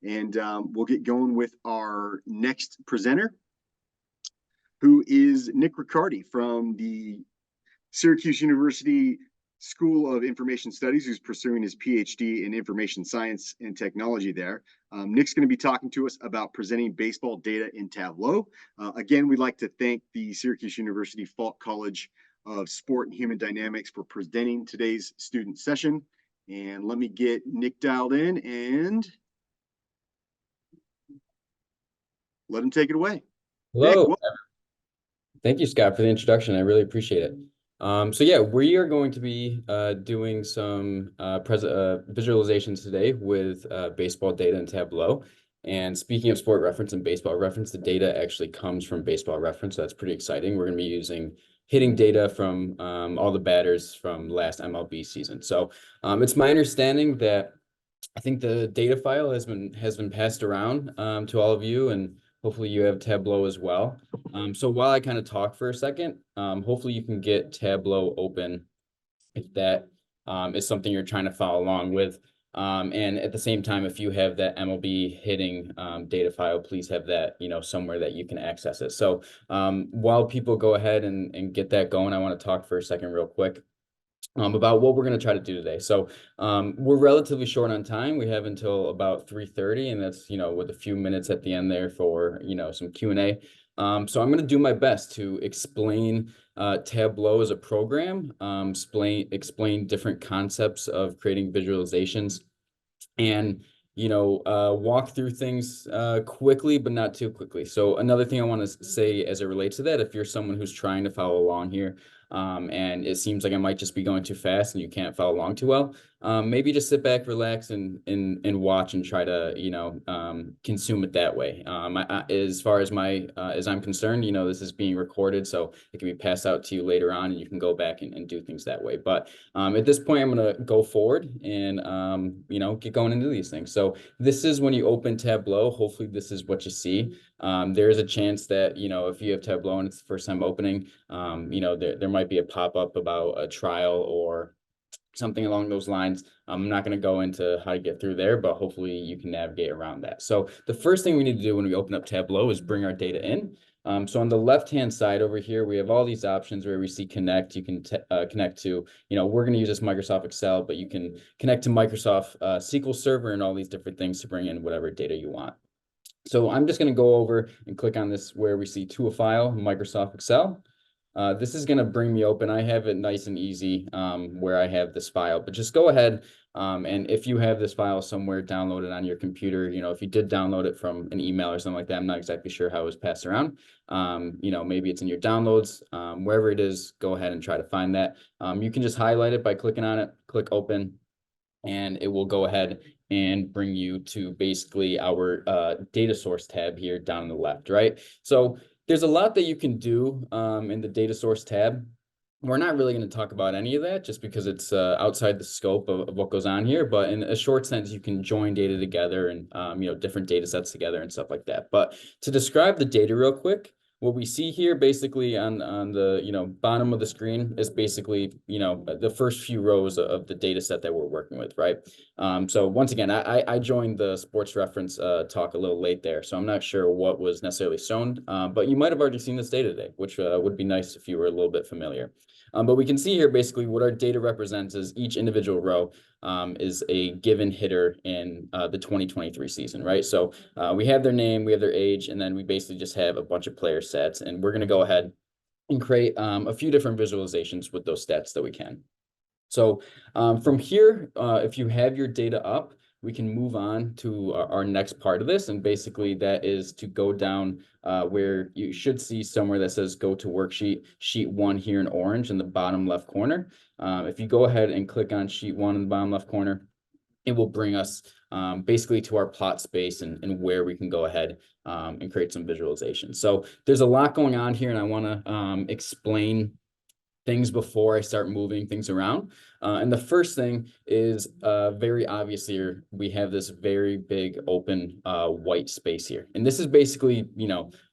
And we'll get going with our next presenter, who is Nick Riccardi from the Syracuse University School of Information Studies, who's pursuing his PhD in Information Science and Technology there. Nick's going to be talking to us about presenting baseball data in Tableau. Again, we'd like to thank the Syracuse University Falk College of Sport and Human Dynamics for presenting today's student session. And let me get Nick dialed in and let him take it away. Hello. Nick, Thank you, Scott, for the introduction. I really appreciate it. So yeah, we are going to be doing some visualizations today with baseball data in Tableau. And speaking of sport reference and baseball reference, the data actually comes from baseball reference. So that's pretty exciting. We're going to be using hitting data from all the batters from last MLB season. So it's my understanding that I think the data file has been passed around to all of you, and hopefully you have Tableau as well. So while I kind of talk for a second, hopefully you can get Tableau open if that is something you're trying to follow along with. And at the same time, if you have that MLB hitting data file, please have that, somewhere that you can access it. So while people go ahead and get that going, I want to talk for a second real quick about what we're going to try to do today. So we're relatively short on time. We have until about 3:30, and that's, with a few minutes at the end there for, some Q&A. So I'm going to do my best to explain Tableau as a program, explain different concepts of creating visualizations, and walk through things quickly, but not too quickly. So another thing I want to say as it relates to that, if you're someone who's trying to follow along here, and it seems like I might just be going too fast and you can't follow along too well, maybe just sit back, relax, and watch and try to consume it that way. As far as as I'm concerned, this is being recorded, so it can be passed out to you later on, and you can go back and do things that way. But at this point, I'm going to go forward and get going into these things. So this is when you open Tableau. Hopefully, this is what you see. There is a chance that if you have Tableau and it's the first time opening, there might be a pop-up about a trial or something along those lines. I'm not going to go into how to get through there, but hopefully you can navigate around that. So the first thing we need to do when we open up Tableau is bring our data in. So on the left-hand side over here, we have all these options where we see connect. You can connect to, we're going to use this Microsoft Excel, but you can connect to Microsoft SQL Server and all these different things to bring in whatever data you want. So I'm just going to go over and click on this where we see to a file, Microsoft Excel. This is going to bring me open. I have it nice and easy where I have this file, but just go ahead and if you have this file somewhere downloaded on your computer, if you did download it from an email or something like that, I'm not exactly sure how it was passed around. Maybe it's in your downloads, wherever it is, go ahead and try to find that. You can just highlight it by clicking on it, click open, and it will go ahead and bring you to basically our data source tab here down on the left, right? So there's a lot that you can do in the data source tab. We're not really going to talk about any of that just because it's outside the scope of what goes on here. But in a short sense, you can join data together and, different data sets together and stuff like that. But to describe the data real quick, what we see here basically on the bottom of the screen is basically the first few rows of the data set that we're working with, right? So once again, I joined the sports reference talk a little late there, so I'm not sure what was necessarily shown, but you might have already seen this data today, which would be nice if you were a little bit familiar. But we can see here basically what our data represents is each individual row is a given hitter in the 2023 season, right? So we have their name, we have their age, and then we basically just have a bunch of player stats, and we're going to go ahead and create a few different visualizations with those stats that we can. So from here, if you have your data up, we can move on to our next part of this. And basically that is to go down where you should see somewhere that says go to worksheet, sheet 1 here in orange in the bottom left corner. If you go ahead and click on sheet 1 in the bottom left corner, it will bring us basically to our plot space and where we can go ahead and create some visualizations. So there's a lot going on here, and I want to explain things before I start moving things around. And the first thing is very obvious here. We have this very big open white space here. And this is basically,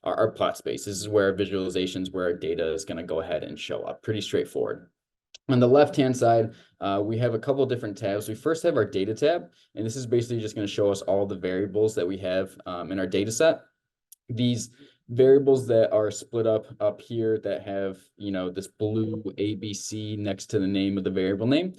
our plot space. This is where our visualizations, where our data is going to go ahead and show up. Pretty straightforward. On the left-hand side, we have a couple different tabs. We first have our data tab, and this is basically just going to show us all the variables that we have in our data set. These variables that are split up here that have, this blue ABC next to the name of the variable name.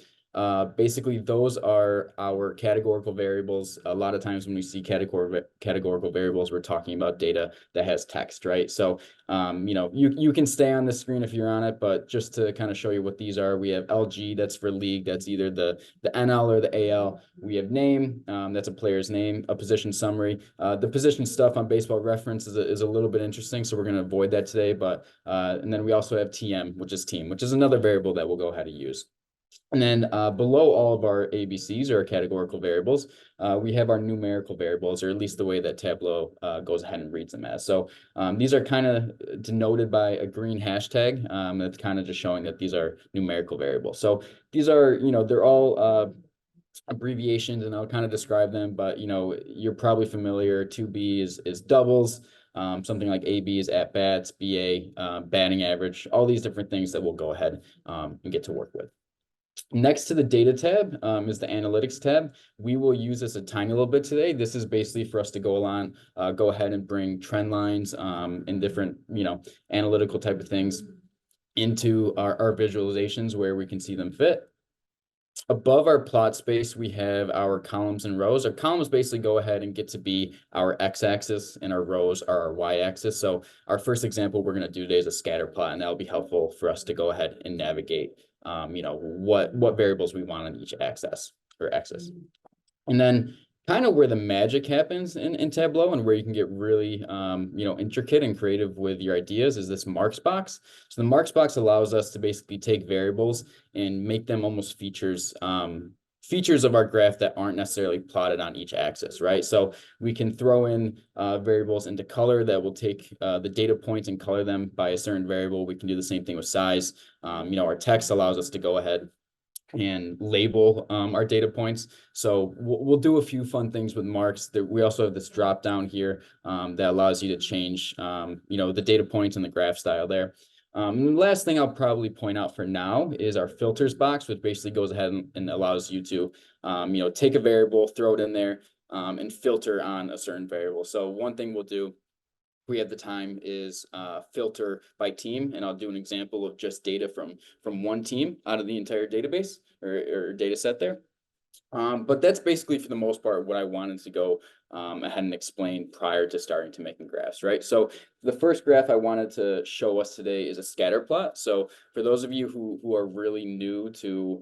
Basically, those are our categorical variables. A lot of times when we see categorical variables, we're talking about data that has text, right? So, you can stay on the screen if you're on it, but just to kind of show you what these are, we have LG, that's for league, that's either the NL or the AL. We have name, that's a player's name, a position summary. The position stuff on Baseball Reference is a little bit interesting, so we're going to avoid that today. But and then we also have TM, which is team, which is another variable that we'll go ahead and use. And then below all of our ABCs, or our categorical variables, we have our numerical variables, or at least the way that Tableau goes ahead and reads them as. So these are kind of denoted by a green hashtag. That's kind of just showing that these are numerical variables. So these are, they're all abbreviations, and I'll kind of describe them, but you're probably familiar. 2B is doubles. Something like AB is at bats, BA, batting average, all these different things that we'll go ahead and get to work with. Next to the data tab is the analytics tab. We will use this a tiny little bit today. This is basically for us to go ahead and bring trend lines and different, analytical type of things into our visualizations where we can see them fit. Above our plot space, we have our columns and rows. Our columns basically go ahead and get to be our x-axis, and our rows are our y-axis. So our first example we're going to do today is a scatter plot, and that'll be helpful for us to go ahead and navigate, what variables we want on each axis. And then kind of where the magic happens in Tableau, and where you can get really, intricate and creative with your ideas, is this marks box. So the marks box allows us to basically take variables and make them almost features of our graph that aren't necessarily plotted on each axis, right? So we can throw in variables into color that will take the data points and color them by a certain variable. We can do the same thing with size. Our text allows us to go ahead and label our data points. So we'll do a few fun things with marks. We also have this drop down here that allows you to change, the data points and the graph style there. And the last thing I'll probably point out for now is our filters box, which basically goes ahead and allows you to, take a variable, throw it in there, and filter on a certain variable. So one thing we'll do, if we have the time, is filter by team, and I'll do an example of just data from one team out of the entire database or data set there. But that's basically, for the most part, what I wanted to go ahead and explain prior to starting to making graphs, right? So the first graph I wanted to show us today is a scatter plot. So for those of you who are really new to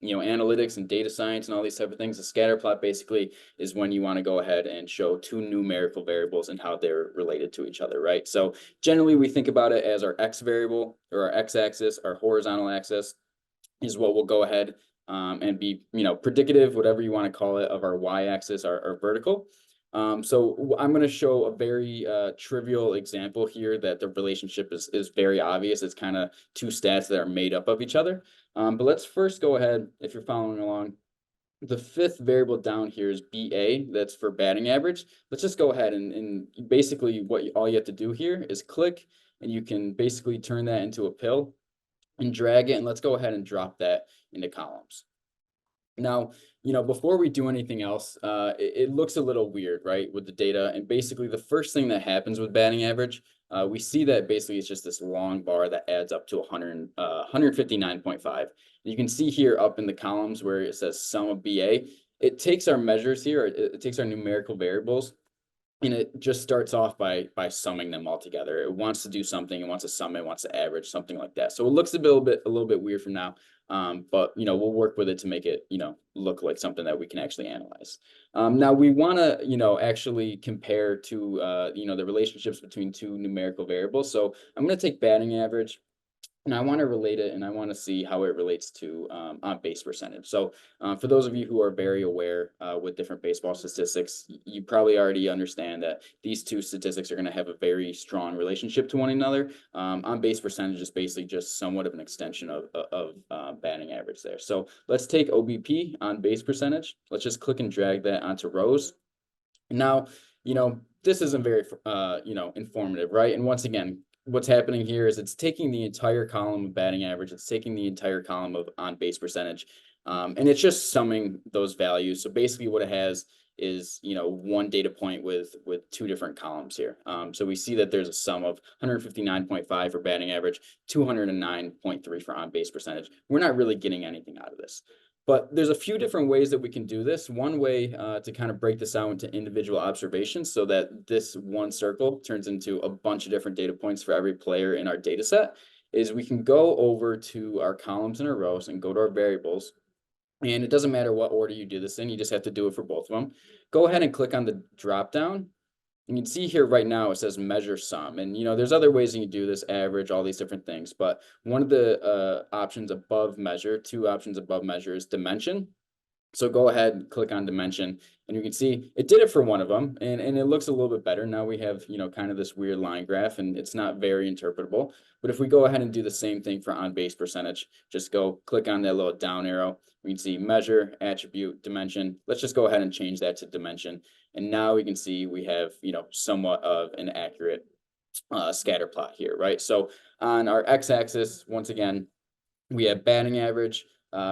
analytics and data science and all these type of things, a scatter plot basically is when you want to go ahead and show two numerical variables and how they're related to each other, right? So generally we think about it as our x variable, or our x-axis. Our horizontal axis is what we'll go ahead and be, predicative, whatever you want to call it, of our y-axis, our vertical. So I'm going to show a very trivial example here that the relationship is very obvious. It's kind of two stats that are made up of each other. But let's first go ahead, if you're following along, the fifth variable down here is BA, that's for batting average. Let's just go ahead and basically all you have to do here is click, and you can basically turn that into a pill and drag it, and let's go ahead and drop that into columns. Now, before we do anything else, it looks a little weird, right, with the data. And basically the first thing that happens with batting average, we see that basically it's just this long bar that adds up to 159.5. You can see here up in the columns where it says sum of BA, it takes our measures here, it takes our numerical variables, and it just starts off by summing them all together. It wants to do something, it wants to sum, it wants to average, something like that. So it looks a little bit weird from now. But we'll work with it to make it look like something that we can actually analyze. Now we want to actually compare to the relationships between two numerical variables. So I'm going to take batting average, and I want to relate it, and I want to see how it relates to on base percentage. So for those of you who are very aware with different baseball statistics, you probably already understand that these two statistics are going to have a very strong relationship to one another. On base percentage is basically just somewhat of an extension of batting average there. So let's take OBP, on base percentage. Let's just click and drag that onto rows. Now, this isn't very, informative, right? And once again, what's happening here is it's taking the entire column of batting average, it's taking the entire column of on base percentage, and it's just summing those values. So basically what it has is, one data point with two different columns here. So we see that there's a sum of 159.5 for batting average, 209.3 for on base percentage. We're not really getting anything out of this. But there's a few different ways that we can do this. One way to kind of break this out into individual observations so that this one circle turns into a bunch of different data points for every player in our data set is we can go over to our columns and our rows and go to our variables. And it doesn't matter what order you do this in, you just have to do it for both of them. Go ahead and click on the drop down. And you can see here right now it says measure sum. And there's other ways you can do this, average, all these different things. But one of the options above measure, two options above measure, is dimension. So go ahead and click on dimension, and you can see it did it for one of them, and it looks a little bit better. Now we have, kind of this weird line graph, and it's not very interpretable. But if we go ahead and do the same thing for on base percentage, just go click on that little down arrow. We can see measure, attribute, dimension. Let's just go ahead and change that to dimension. And now we can see we have, somewhat of an accurate scatter plot here, right? So on our x-axis, once again, we have batting average.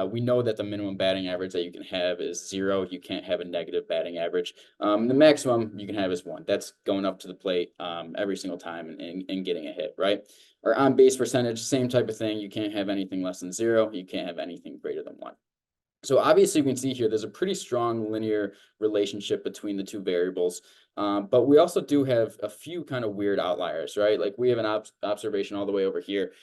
We know that the minimum batting average that you can have is 0. You can't have a negative batting average. The maximum you can have is 1. That's going up to the plate every single time and getting a hit, right? Or on base percentage, same type of thing. You can't have anything less than 0. You can't have anything greater than 1. So obviously we can see here there's a pretty strong linear relationship between the two variables, but we also do have a few kind of weird outliers, right? Like we have an observation all the way over here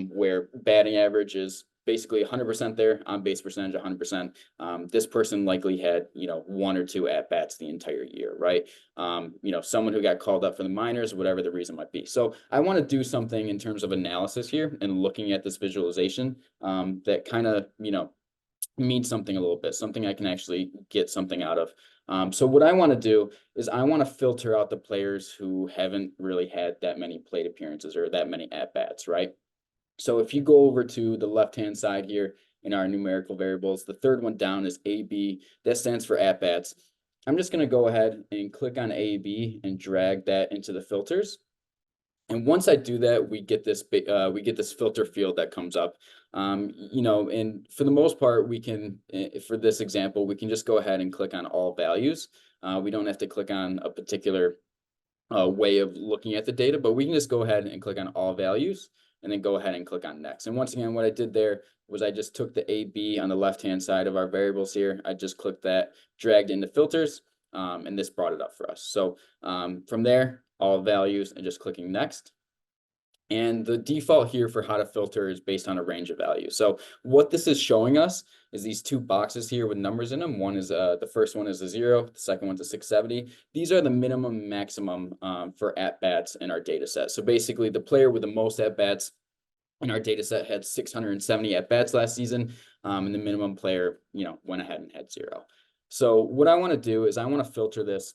where batting average is basically 100% there, on base percentage 100%. This person likely had 1 or 2 at bats the entire year, right? Someone who got called up for the minors, whatever the reason might be. So I want to do something in terms of analysis here and looking at this visualization that kind of means something a little bit, something I can actually get something out of. So what I want to do is I want to filter out the players who haven't really had that many plate appearances or that many at-bats, right? So if you go over to the left-hand side here in our numerical variables, the third one down is AB. That stands for at-bats. I'm just going to go ahead and click on AB and drag that into the filters. And once I do that, we get this filter field that comes up. And for the most part, we can, for this example, we can just go ahead and click on all values. We don't have to click on a particular way of looking at the data, but we can just go ahead and click on all values and then go ahead and click on next. And once again, what I did there was I just took the AB on the left-hand side of our variables here. I just clicked that, dragged into filters, and this brought it up for us. So from there, all values and just clicking next. And the default here for how to filter is based on a range of values. So what this is showing us is these two boxes here with numbers in them. One is the first one is a 0, the second one's a 670. These are the minimum maximum for at-bats in our data set. So basically the player with the most at-bats in our data set had 670 at-bats last season, and the minimum player, went ahead and had 0. So what I want to do is I want to filter this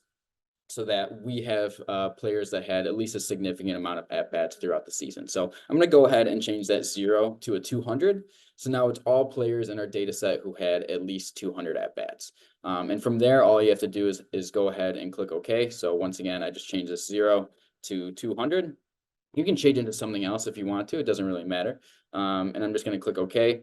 so that we have players that had at least a significant amount of at-bats throughout the season. So I'm going to go ahead and change that 0 to a 200. So now it's all players in our data set who had at least 200 at-bats. And from there, all you have to do is go ahead and click OK. So once again, I just change this 0 to 200. You can change it to something else if you want to. It doesn't really matter. And I'm just going to click OK.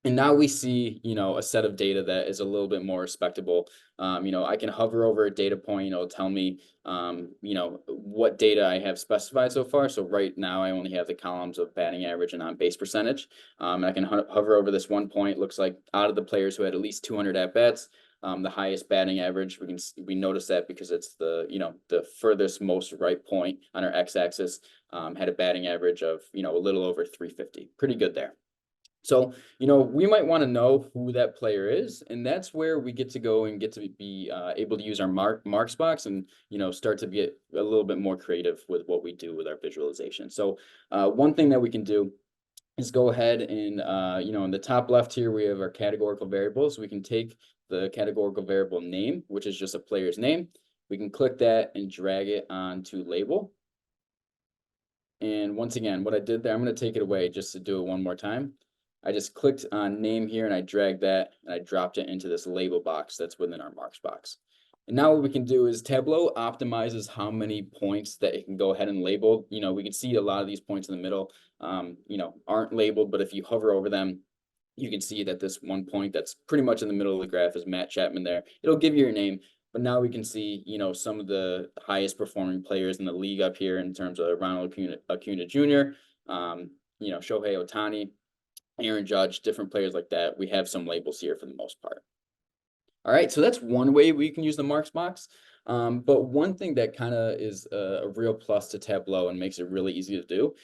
And now we see, a set of data that is a little bit more respectable. I can hover over a data point. It'll tell me, what data I have specified so far. So right now I only have the columns of batting average and on base percentage. And I can hover over this one point. Looks like out of the players who had at least 200 at bats, the highest batting average, we notice that because it's the furthest most right point on our x-axis, had a batting average of, a little over 350. Pretty good there. So, we might want to know who that player is, and that's where we get to go and get to be able to use our marks box and, start to get a little bit more creative with what we do with our visualization. So one thing that we can do is go ahead and, in the top left here, we have our categorical variables. We can take the categorical variable name, which is just a player's name. We can click that and drag it onto label. And once again, what I did there, I'm going to take it away just to do it one more time. I just clicked on name here and I dragged that and I dropped it into this label box that's within our marks box. And now what we can do is Tableau optimizes how many points that it can go ahead and label. We can see a lot of these points in the middle, aren't labeled, but if you hover over them, you can see that this one point that's pretty much in the middle of the graph is Matt Chapman there. It'll give you your name, but now we can see, some of the highest performing players in the league up here in terms of Ronald Acuna Jr., Shohei Ohtani, Aaron Judge, different players like that. We have some labels here for the most part. All right, so that's one way we can use the marks box. But one thing that kind of is a real plus to Tableau and makes it really easy to do,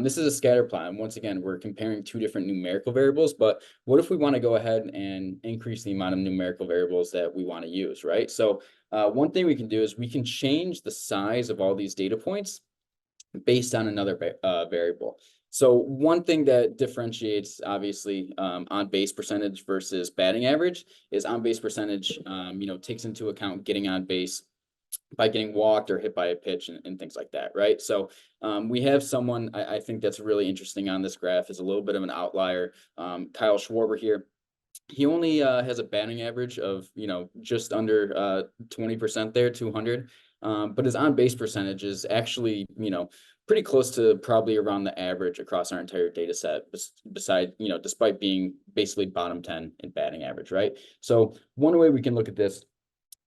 this is a scatter plot. And once again, we're comparing two different numerical variables, but what if we want to go ahead and increase the amount of numerical variables that we want to use, right? So one thing we can do is we can change the size of all these data points based on another variable. So one thing that differentiates, obviously, on base percentage versus batting average is on base percentage, takes into account getting on base by getting walked or hit by a pitch and things like that, right? So we have someone I think that's really interesting on this graph, is a little bit of an outlier. Kyle Schwarber here. He only has a batting average of, just under 20% there, 200. But his on base percentage is actually, pretty close to probably around the average across our entire data set, despite being basically bottom 10 in batting average, right? So one way we can look at this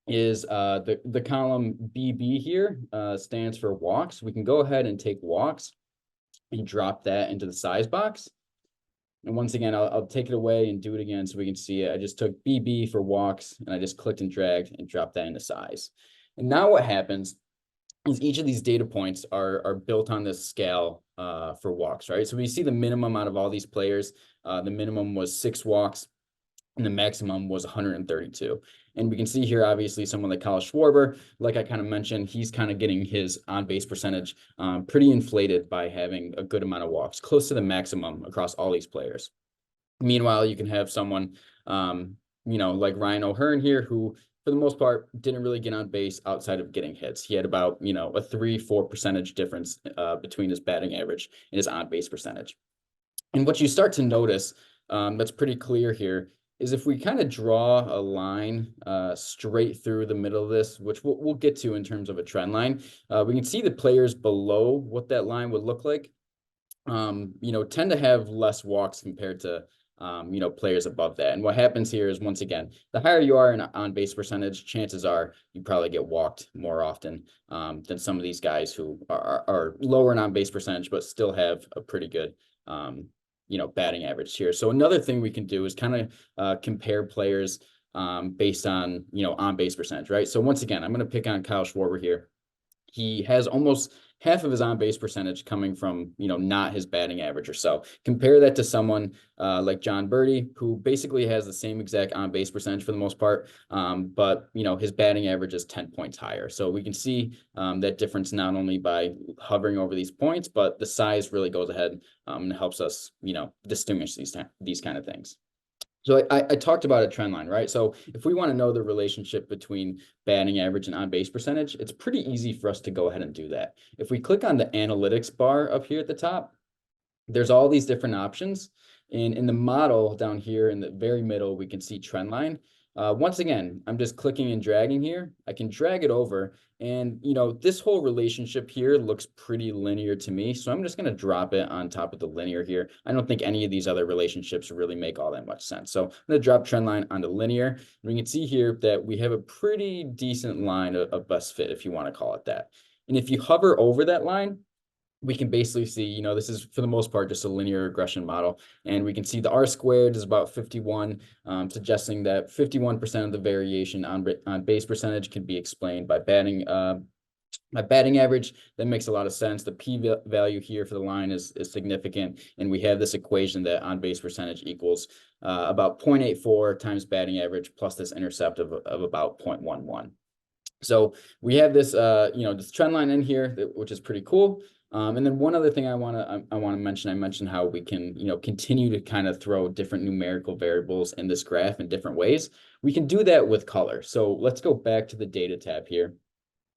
is the column BB here stands for walks. We can go ahead and take walks and drop that into the size box. And once again, I'll take it away and do it again so we can see it. I just took BB for walks and I just clicked and dragged and dropped that into size. And now what happens is each of these data points are built on this scale for walks, right? So we see the minimum out of all these players. The minimum was 6 walks and the maximum was 132. And we can see here, obviously, someone like Kyle Schwarber, like I kind of mentioned, he's kind of getting his on-base percentage pretty inflated by having a good amount of walks, close to the maximum across all these players. Meanwhile, you can have someone, like Ryan O'Hearn here, who for the most part didn't really get on base outside of getting hits. He had about, a 3-4 percentage difference between his batting average and his on-base percentage. And what you start to notice that's pretty clear here is if we kind of draw a line straight through the middle of this, which we'll get to in terms of a trend line, we can see the players below what that line would look like, tend to have less walks compared to, players above that. And what happens here is, once again, the higher you are in on-base percentage, chances are you probably get walked more often than some of these guys who are lower in on-base percentage, but still have a pretty good, batting average here. So another thing we can do is kind of compare players based on, on-base percentage, right? So once again, I'm going to pick on Kyle Schwarber here. He has almost half of his on-base percentage coming from, not his batting average or so. Compare that to someone like John Birdie, who basically has the same exact on-base percentage for the most part, but, his batting average is 10 points higher. So we can see that difference not only by hovering over these points, but the size really goes ahead and helps us, distinguish these kind of things. So I talked about a trend line, right? So if we want to know the relationship between batting average and on-base percentage, it's pretty easy for us to go ahead and do that. If we click on the analytics bar up here at the top, there's all these different options. And in the model down here in the very middle, we can see trend line. Once again, I'm just clicking and dragging here. I can drag it over and, this whole relationship here looks pretty linear to me. So I'm just going to drop it on top of the linear here. I don't think any of these other relationships really make all that much sense. So I'm going to drop trend line onto linear. And we can see here that we have a pretty decent line of best fit, if you want to call it that. And if you hover over that line, we can basically see, this is for the most part just a linear regression model, and we can see the R squared is about 51, suggesting that 51% of the variation on base percentage can be explained by batting average. That makes a lot of sense. The p value here for the line is significant, and we have this equation that on base percentage equals about 0.84 times batting average plus this intercept of about 0.11. So we have this this trend line in here, which is pretty cool. And then one other thing I want to mention, I mentioned how we can, continue to kind of throw different numerical variables in this graph in different ways. We can do that with color. So let's go back to the data tab here.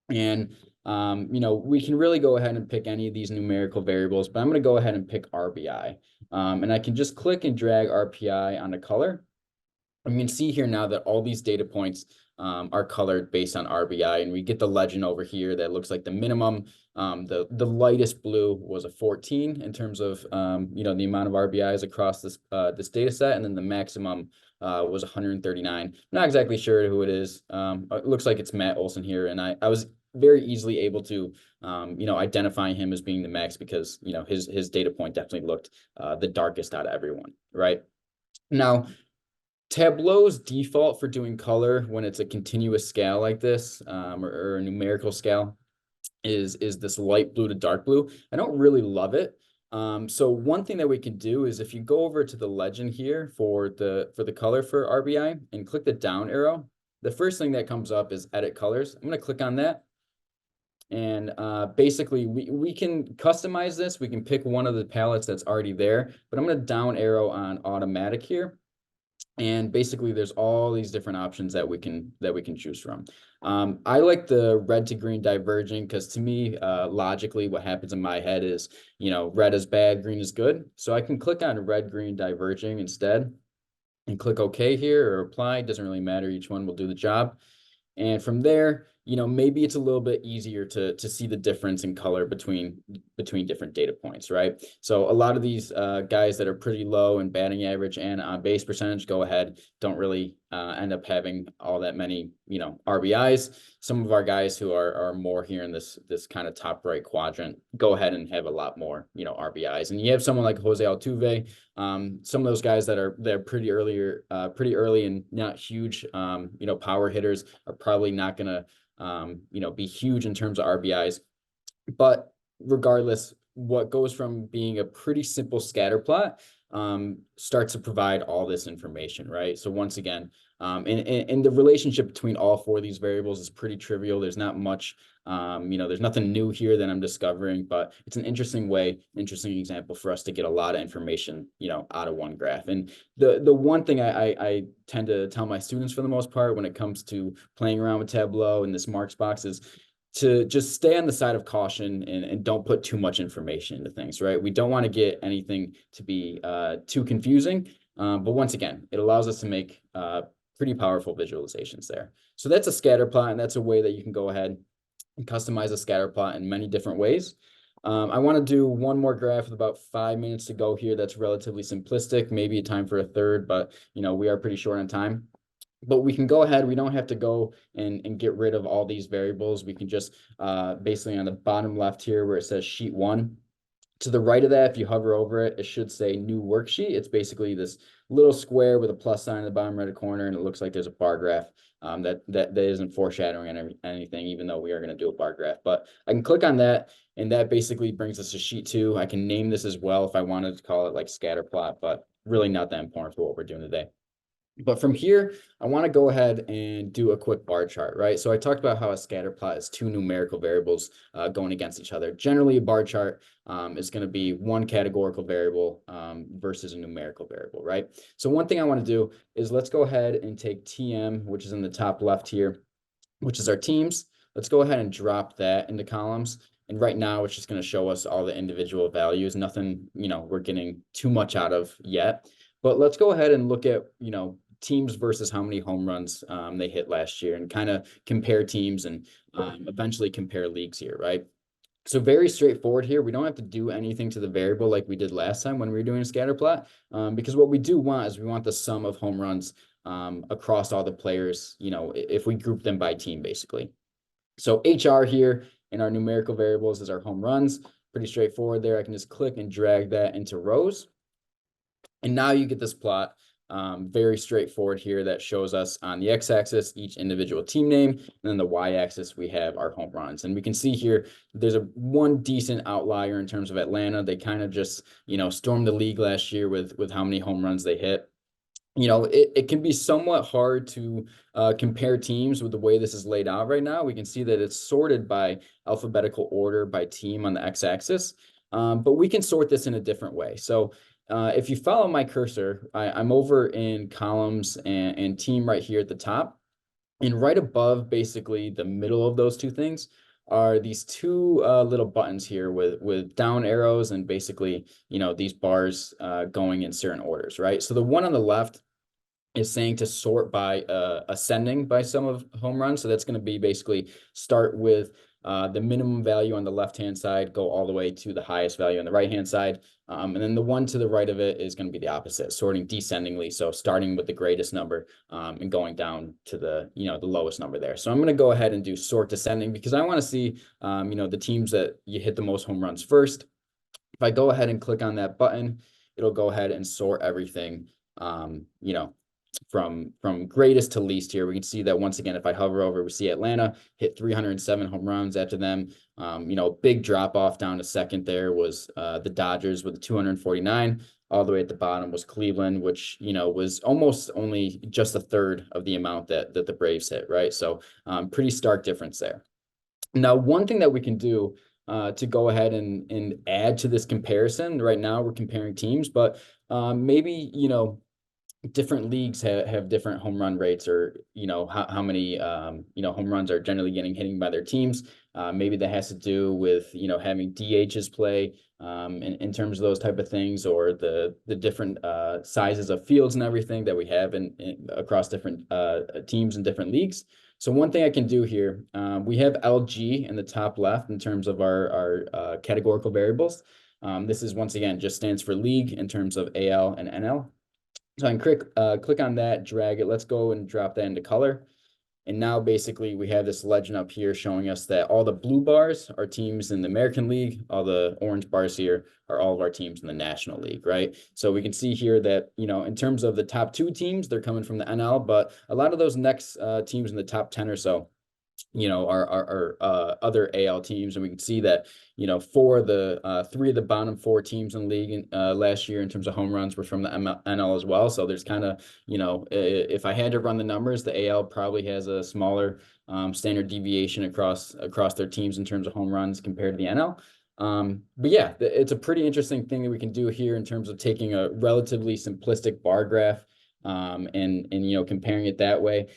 And, we can really go ahead and pick any of these numerical variables, but I'm going to go ahead and pick RBI. And I can just click and drag RPI onto color. And you can see here now that all these data points are colored based on RBI, and we get the legend over here that looks like the minimum. The lightest blue was a 14 in terms of the amount of RBIs across this data set, and then the maximum was 139. Not exactly sure who it is. It looks like it's Matt Olson here, and I was very easily able to identify him as being the max because his data point definitely looked the darkest out of everyone, right? Now, Tableau's default for doing color when it's a continuous scale like this, or a numerical scale, is this light blue to dark blue. I don't really love it. So one thing that we can do is if you go over to the legend here for the color for RBI and click the down arrow, the first thing that comes up is edit colors. I'm going to click on that. And basically, we can customize this. We can pick one of the palettes that's already there, but I'm going to down arrow on automatic here. And basically, there's all these different options that we can choose from. I like the red to green diverging because to me, logically, what happens in my head is, red is bad, green is good. So I can click on red, green diverging instead and click OK here or apply. Doesn't really matter. Each one will do the job. And from there, maybe it's a little bit easier to see the difference in color between different data points, right? So a lot of these guys that are pretty low in batting average and on base percentage go ahead, don't really end up having all that many, RBIs. Some of our guys who are more here in this kind of top right quadrant go ahead and have a lot more, RBIs. And you have someone like Jose Altuve, some of those guys they're pretty early and not huge, power hitters are probably not going to, be huge in terms of RBIs. But regardless, what goes from being a pretty simple scatter plot starts to provide all this information, right? So once again, and the relationship between all four of these variables is pretty trivial. There's not much, there's nothing new here that I'm discovering, but it's an interesting example for us to get a lot of information, out of one graph. And the one thing I tend to tell my students for the most part when it comes to playing around with Tableau and this marks box is to just stay on the side of caution and don't put too much information into things, right? We don't want to get anything to be too confusing. But once again, it allows us to make pretty powerful visualizations there. So that's a scatter plot, and that's a way that you can go ahead and customize a scatter plot in many different ways. I want to do one more graph with about 5 minutes to go here. That's relatively simplistic, maybe time for a third, but we are pretty short on time. But we can go ahead, we don't have to go and get rid of all these variables. We can just basically on the bottom left here where it says sheet 1, to the right of that, if you hover over it, it should say new worksheet. It's basically this little square with a plus sign in the bottom right corner, and it looks like there's a bar graph. That isn't foreshadowing anything, even though we are going to do a bar graph. But I can click on that, and that basically brings us to sheet 2. I can name this as well if I wanted to call it like scatter plot, but really not that important for what we're doing today. But from here, I want to go ahead and do a quick bar chart, right? So I talked about how a scatter plot is two numerical variables going against each other. Generally, a bar chart is going to be one categorical variable versus a numerical variable, right? So one thing I want to do is let's go ahead and take TM, which is in the top left here, which is our teams. Let's go ahead and drop that into columns. And right now, it's just going to show us all the individual values. Nothing, we're getting too much out of yet. But let's go ahead and look at, teams versus how many home runs they hit last year and kind of compare teams and eventually compare leagues here, right? So very straightforward here. We don't have to do anything to the variable like we did last time when we were doing a scatter plot, because what we do want is we want the sum of home runs across all the players, if we group them by team, basically. So HR here in our numerical variables is our home runs. Pretty straightforward there. I can just click and drag that into rows. And now you get this plot. Very straightforward here that shows us on the x-axis each individual team name, and then the y-axis we have our home runs. And we can see here there's one decent outlier in terms of Atlanta. They kind of just stormed the league last year with how many home runs they hit. It can be somewhat hard to compare teams with the way this is laid out right now. We can see that it's sorted by alphabetical order by team on the x-axis, but we can sort this in a different way. So if you follow my cursor, I'm over in columns and team right here at the top. And right above basically the middle of those two things are these two little buttons here with down arrows and basically, these bars going in certain orders, right? So the one on the left is saying to sort by ascending by sum of home runs. So that's going to be basically start with the minimum value on the left-hand side, go all the way to the highest value on the right-hand side. And then the one to the right of it is going to be the opposite, sorting descendingly. So starting with the greatest number and going down to the, the lowest number there. So I'm going to go ahead and do sort descending because I want to see, the teams that you hit the most home runs first. If I go ahead and click on that button, it'll go ahead and sort everything, from greatest to least here. We can see that once again, if I hover over, we see Atlanta hit 307 home runs. After them, big drop off down to second there was the Dodgers with 249. All the way at the bottom was Cleveland, which, was almost only just a third of the amount that the Braves hit, right? So pretty stark difference there. Now, one thing that we can do to go ahead and add to this comparison, right now we're comparing teams, but maybe, different leagues have different home run rates, or how many home runs are generally getting hitting by their teams. Maybe that has to do with having DHs play in terms of those type of things, or the different sizes of fields and everything that we have in across different teams and different leagues. So one thing I can do here, we have LG in the top left in terms of our categorical variables. This is, once again, just stands for league in terms of AL and NL. So I can click on that, drag it. Let's go and drop that into color. And now basically we have this legend up here showing us that all the blue bars are teams in the American League. All the orange bars here are all of our teams in the National League, right? So we can see here that, in terms of the top 2 teams, they're coming from the NL, but a lot of those next teams in the top 10 or so, our other AL teams. And we can see that, 3 of the bottom 4 teams in the league last year in terms of home runs were from the NL as well. So there's kind of, if I had to run the numbers, the AL probably has a smaller standard deviation across their teams in terms of home runs compared to the NL. But yeah, it's a pretty interesting thing that we can do here in terms of taking a relatively simplistic bar graph and comparing it that way.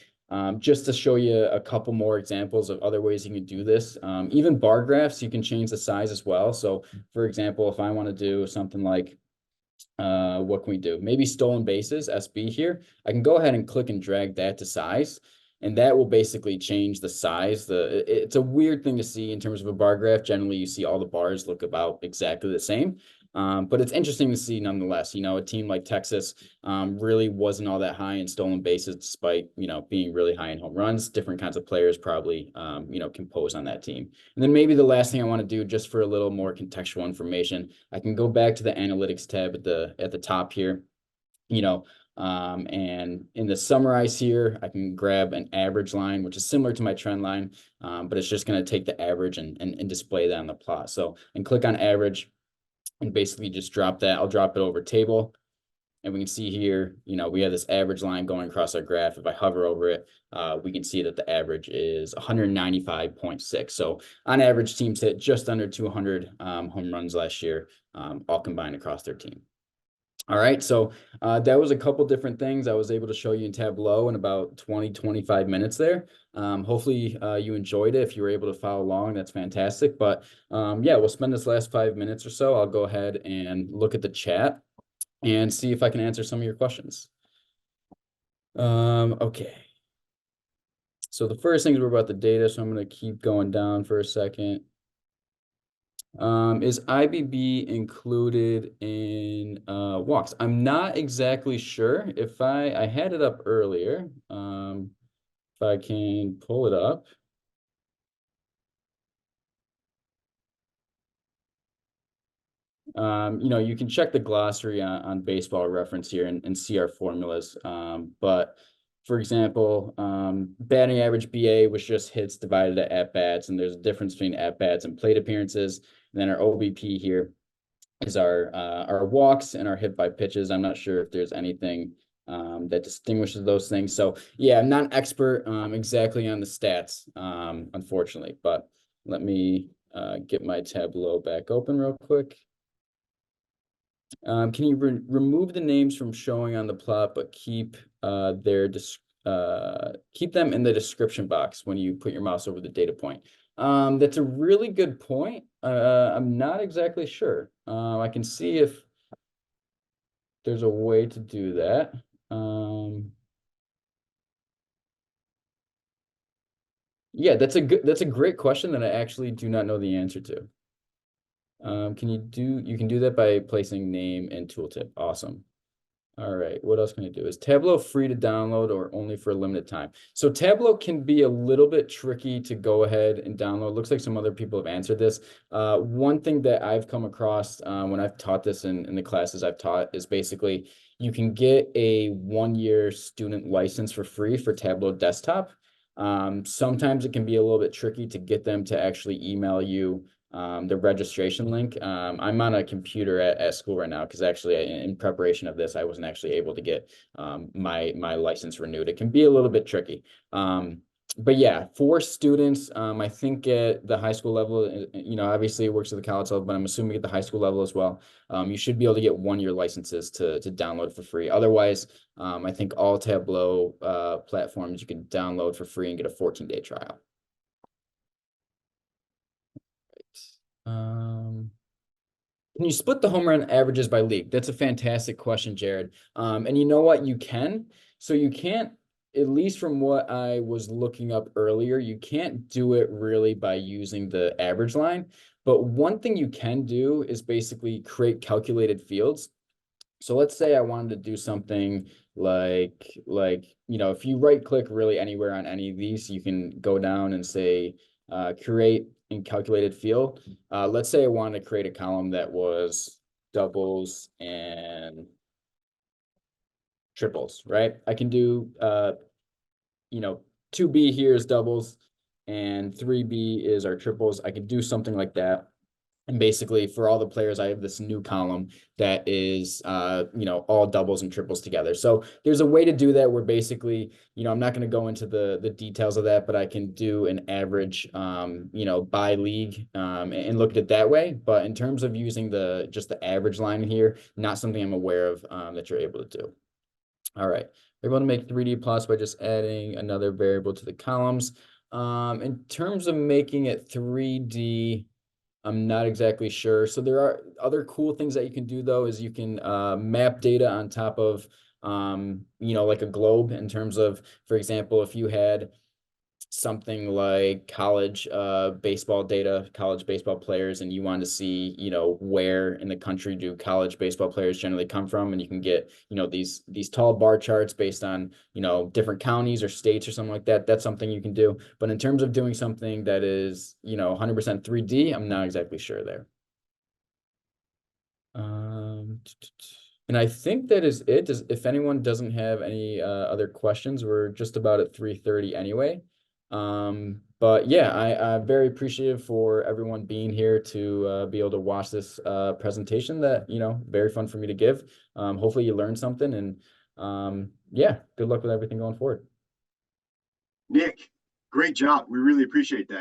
Just to show you a couple more examples of other ways you can do this. Even bar graphs, you can change the size as well. So for example, if I want to do something like, what can we do? Maybe stolen bases, SB here. I can go ahead and click and drag that to size, and that will basically change the size. It's a weird thing to see in terms of a bar graph. Generally, you see all the bars look about exactly the same. But it's interesting to see nonetheless. A team like Texas really wasn't all that high in stolen bases, despite being really high in home runs. Different kinds of players probably compose on that team. And then maybe the last thing I want to do, just for a little more contextual information, I can go back to the analytics tab at the top here. And in the summarize here, I can grab an average line, which is similar to my trend line, but it's just going to take the average and display that on the plot. So, and click on average and basically just drop that. I'll drop it over table, and we can see here, we have this average line going across our graph. If I hover over it, we can see that the average is 195.6. So on average, teams hit just under 200 home runs last year, all combined across their team. All right, so that was a couple different things I was able to show you in Tableau in about 25 minutes there. Hopefully you enjoyed it. If you were able to follow along, that's fantastic. But yeah, we'll spend this last 5 minutes or so. I'll go ahead and look at the chat and see if I can answer some of your questions. Okay. So the first things were about the data, so I'm going to keep going down for a second. Is IBB included in walks? I'm not exactly sure. If I had it up earlier, if I can pull it up. You can check the glossary on baseball reference here and see our formulas. But for example, batting average BA was just hits divided to at-bats, and there's a difference between at-bats and plate appearances. And then our OBP here is our walks and our hit by pitches. I'm not sure if there's anything that distinguishes those things. So yeah, I'm not an expert exactly on the stats, unfortunately, but let me get my Tableau back open real quick. Can you remove the names from showing on the plot, but keep keep them in the description box when you put your mouse over the data point? That's a really good point. I'm not exactly sure. I can see if there's a way to do that. Yeah, that's a great question that I actually do not know the answer to. You can do that by placing name and tooltip. Awesome. All right, what else can I do? Is Tableau free to download or only for a limited time? So Tableau can be a little bit tricky to go ahead and download. Looks like some other people have answered this. One thing that I've come across when I've taught this in the classes I've taught is basically you can get a 1-year student license for free for Tableau Desktop. Sometimes it can be a little bit tricky to get them to actually email you the registration link. I'm on a computer at school right now because actually in preparation of this, I wasn't actually able to get my license renewed. It can be a little bit tricky. But yeah, for students, I think at the high school level, obviously it works at the college level, but I'm assuming at the high school level as well, you should be able to get 1-year licenses to download for free. Otherwise, I think all Tableau platforms you can download for free and get a 14-day trial. Um, can you split the home run averages by league? That's a fantastic question, Jared. And you know what? You can. So you can't, at least from what I was looking up earlier, you can't do it really by using the average line. But one thing you can do is basically create calculated fields. So let's say I wanted to do something if you right click really anywhere on any of these, you can go down and say create in calculated field. Let's say I wanted to create a column that was doubles and triples, right? I can do 2B here is doubles and 3B is our triples. I could do something like that. And basically for all the players, I have this new column that is, all doubles and triples together. So there's a way to do that where basically, I'm not going to go into the details of that, but I can do an average, by league and look at it that way. But in terms of using just the average line here, not something I'm aware of that you're able to do. All right. We're able to make 3D plots by just adding another variable to the columns. In terms of making it 3D, I'm not exactly sure. So there are other cool things that you can do though, is you can map data on top of, like a globe in terms of, for example, if you had something like college baseball data, college baseball players, and you want to see, where in the country do college baseball players generally come from, and you can get, these tall bar charts based on, different counties or states or something like that. That's something you can do. But in terms of doing something that is, 100% 3D, I'm not exactly sure there. And I think that is it. If anyone doesn't have any other questions, we're just about at 3:30 anyway. But yeah, I'm very appreciative for everyone being here to be able to watch this presentation that, very fun for me to give. Hopefully you learned something and yeah, good luck with everything going forward. Nick, great job. We really appreciate that.